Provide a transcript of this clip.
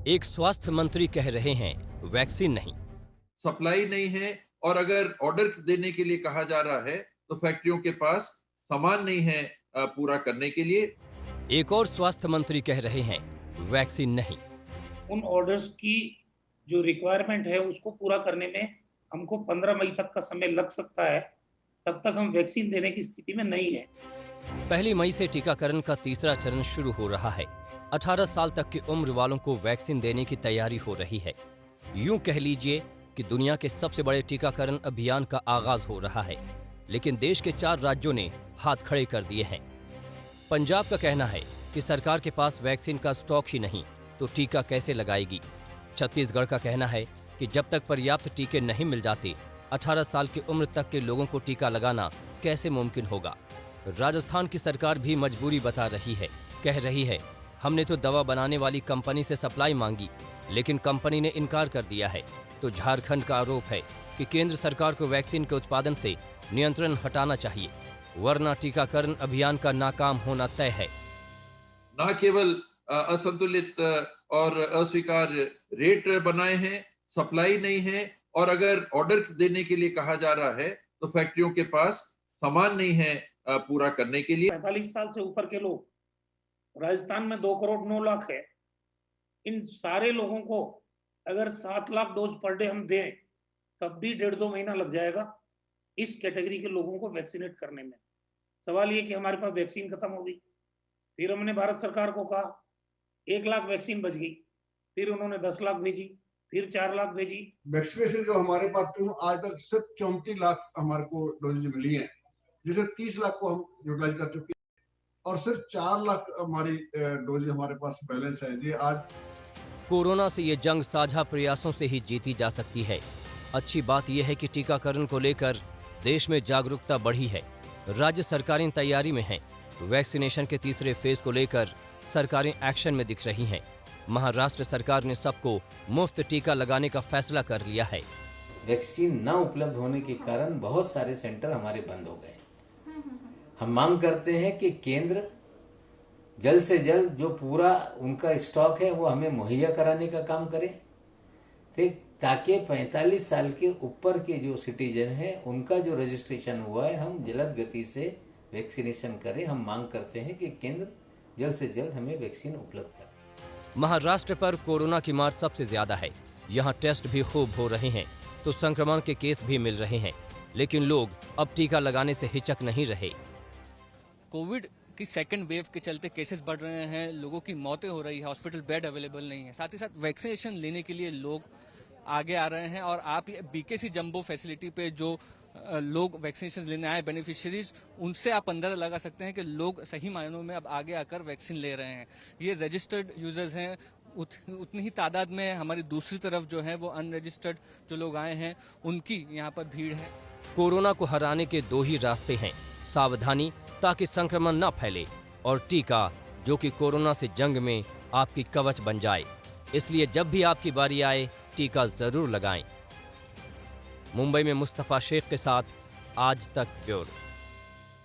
एक स्वास्थ्य मंत्री कह रहे हैं वैक्सीन नहीं। सप्लाई नहीं है और अगर ऑर्डर देने के लिए कहा जा रहा है तो फैक्ट्रियों के पास सामान नहीं है पूरा करने के लिए। एक और स्वास्थ्य मंत्री कह रहे हैं वैक्सीन नहीं। उन ऑर्डर्स की जो रिक्वायरमेंट है उसको पूरा करने में हमको 15 मई तक का समय लग सकता है। तब तक हम वैक्सीन देने की स्थिति में नहीं है। 1 मई से टीकाकरण का तीसरा चरण शुरू हो रहा है। 18 साल तक की उम्र वालों को वैक्सीन देने की तैयारी हो रही है। यूं कह लीजिए कि दुनिया के सबसे बड़े टीकाकरण अभियान का आगाज हो रहा है, लेकिन देश के 4 राज्यों ने हाथ खड़े कर दिए हैं। पंजाब का कहना है कि सरकार के पास वैक्सीन का स्टॉक ही नहीं तो टीका कैसे लगाएगी। छत्तीसगढ़ का कहना है कि जब तक पर्याप्त टीके नहीं मिल जाते 18 साल की उम्र तक के लोगों को टीका लगाना कैसे मुमकिन होगा। राजस्थान की सरकार भी मजबूरी बता रही है, कह रही है हमने तो दवा बनाने वाली कंपनी से सप्लाई मांगी, लेकिन कंपनी ने इनकार कर दिया है। तो झारखंड का आरोप है कि केंद्र सरकार को वैक्सीन के उत्पादन से नियंत्रण हटाना चाहिए, वरना टीकाकरण अभियान का नाकाम होना तय है। ना केवल असंतुलित और अस्वीकार्य रेट बनाए हैं, सप्लाई नहीं है और अगर ऑर्डर देने के लिए कहा जा रहा है तो फैक्ट्रियों के पास सामान नहीं है पूरा करने के लिए। 45 साल से ऊपर के लोग, राजस्थान में 2 करोड़ 9 लाख है। इन सारे लोगों को अगर 7 लाख डोज पर डे हम दें तब भी 1.5-2 महीना लग जाएगा इस कैटेगरी के लोगों को वैक्सीनेट करने में। सवाल ये कि हमारे पास वैक्सीन खत्म हो गई। फिर हमने भारत सरकार को कहा 1 लाख वैक्सीन बच गई, फिर उन्होंने 10 लाख भेजी, फिर 4 लाख भेजी। वैक्सीनेशन जो हमारे पास आज तक सिर्फ 34 लाख हमारे को डोजेज मिली हैं, जिसे 30 लाख को हम यूटिलाइज कर चुके हैं और सिर्फ 4 लाख हमारी डोजेज हमारे पास बैलेंस है। ये आज कोरोना से ये जंग साझा प्रयासों से ही जीती जा सकती है। अच्छी बात यह है कि टीकाकरण को लेकर देश में जागरूकता बढ़ी है। राज्य सरकारें तैयारी में हैं। वैक्सीनेशन के तीसरे फेज को लेकर सरकारें एक्शन में दिख रही हैं। महाराष्ट्र सरकार ने सबको मुफ्त टीका लगाने का फैसला कर लिया है। वैक्सीन न उपलब्ध होने के कारण बहुत सारे सेंटर हमारे बंद हो गए। हम मांग करते हैं कि केंद्र जल्द से जल्द जो पूरा उनका स्टॉक है वो हमें मुहैया कराने का काम करे, ताकि 45 साल के ऊपर के जो सिटीजन हैं उनका जो रजिस्ट्रेशन हुआ है हम जल्द गति से वैक्सीनेशन करें। हम मांग करते हैं कि केंद्र जल्द से जल्द हमें वैक्सीन उपलब्ध करे। महाराष्ट्र पर कोरोना की मार सबसे ज्यादा है। यहाँ टेस्ट भी खूब हो रहे हैं तो संक्रमण के केस भी मिल रहे हैं, लेकिन लोग अब टीका लगाने से हिचक नहीं रहे। कोविड की सेकेंड वेव के चलते केसेस बढ़ रहे हैं, लोगों की मौतें हो रही है, हॉस्पिटल बेड अवेलेबल नहीं है। साथ ही साथ वैक्सीनेशन लेने के लिए लोग आगे आ रहे हैं और आप ये बीकेसी जंबो फैसिलिटी पे जो लोग वैक्सीनेशन लेने आए बेनिफिशियरीज, उनसे आप अंदाजा लगा सकते हैं कि लोग सही मायनों में अब आगे आकर वैक्सीन ले रहे हैं। ये रजिस्टर्ड यूजर्स हैं, उतनी ही तादाद में हमारी दूसरी तरफ जो है वो अनरजिस्टर्ड जो लोग आए हैं उनकी यहाँ पर भीड़ है। कोरोना को हराने के 2 ही रास्ते हैं, सावधानी ताकि संक्रमण न फैले और टीका जो कि कोरोना से जंग में आपकी कवच बन जाए। इसलिए जब भी आपकी बारी आए टीका जरूर लगाएं। मुंबई में मुस्तफा शेख के साथ आज तक ब्यूरो।